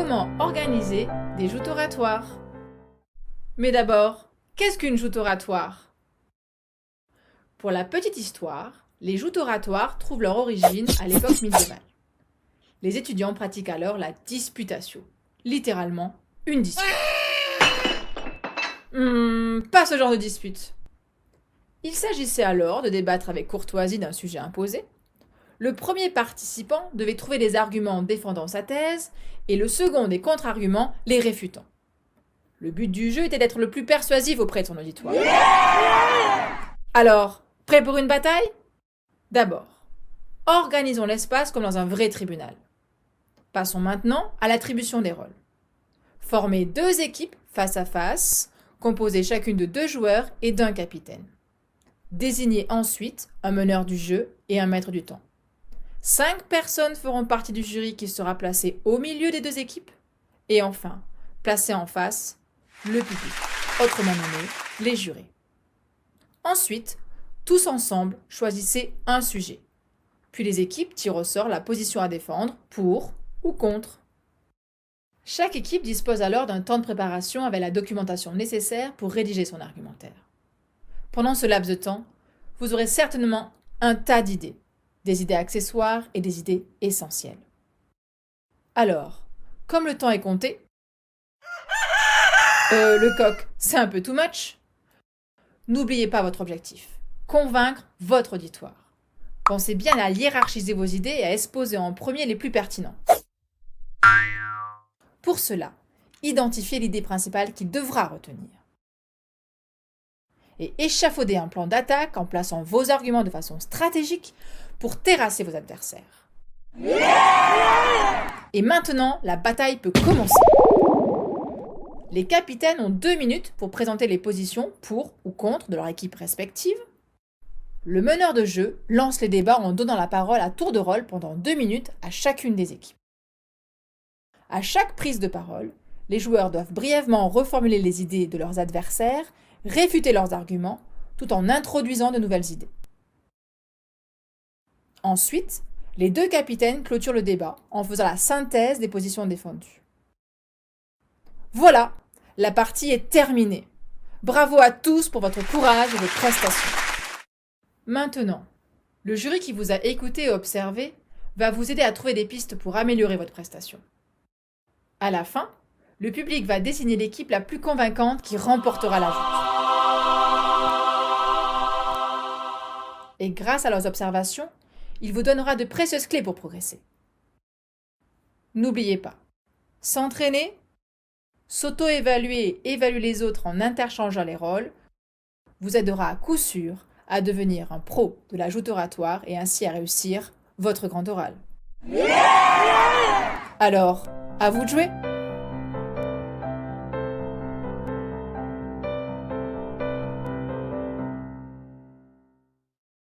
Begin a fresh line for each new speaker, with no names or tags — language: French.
comment organiser des joutes oratoires. Mais d'abord, qu'est-ce qu'une joute oratoire? Pour la petite histoire, les joutes oratoires trouvent leur origine à l'époque médiévale. Les étudiants pratiquent alors la disputatio, littéralement une dispute. Pas ce genre de dispute. Il s'agissait alors de débattre avec courtoisie d'un sujet imposé. Le premier participant devait trouver des arguments défendant sa thèse et le second des contre-arguments les réfutant. Le but du jeu était d'être le plus persuasif auprès de son auditoire. Alors, prêt pour une bataille? D'abord, organisons l'espace comme dans un vrai tribunal. Passons maintenant à l'attribution des rôles. Formez 2 équipes face à face, composées chacune de 2 joueurs et d'un capitaine. Désignez ensuite un meneur du jeu et un maître du temps. 5 personnes feront partie du jury qui sera placé au milieu des 2 équipes. Et enfin, placez en face le public, autrement nommé les jurés. Ensuite, tous ensemble, choisissez un sujet. Puis les équipes tirent au sort la position à défendre, pour ou contre. Chaque équipe dispose alors d'un temps de préparation avec la documentation nécessaire pour rédiger son argumentaire. Pendant ce laps de temps, vous aurez certainement un tas d'idées, des idées accessoires et des idées essentielles. Alors, comme le temps est compté, le coq, c'est un peu too much. N'oubliez pas votre objectif, convaincre votre auditoire. Pensez bien à hiérarchiser vos idées et à exposer en premier les plus pertinents. Pour cela, identifiez l'idée principale qu'il devra retenir. Et échafaudez un plan d'attaque en plaçant vos arguments de façon stratégique pour terrasser vos adversaires. Et maintenant, la bataille peut commencer. Les capitaines ont 2 minutes pour présenter les positions pour ou contre de leur équipe respective. Le meneur de jeu lance les débats en donnant la parole à tour de rôle pendant 2 minutes à chacune des équipes. À chaque prise de parole, les joueurs doivent brièvement reformuler les idées de leurs adversaires, réfuter leurs arguments, tout en introduisant de nouvelles idées. Ensuite, les 2 capitaines clôturent le débat en faisant la synthèse des positions défendues. Voilà, la partie est terminée. Bravo à tous pour votre courage et vos prestations. Maintenant, le jury qui vous a écouté et observé va vous aider à trouver des pistes pour améliorer votre prestation. À la fin, le public va désigner l'équipe la plus convaincante qui remportera la joute. Et grâce à leurs observations, il vous donnera de précieuses clés pour progresser. N'oubliez pas, s'entraîner, s'auto-évaluer et évaluer les autres en interchangeant les rôles vous aidera à coup sûr à devenir un pro de la joute oratoire et ainsi à réussir votre grand oral. Alors, à vous de jouer!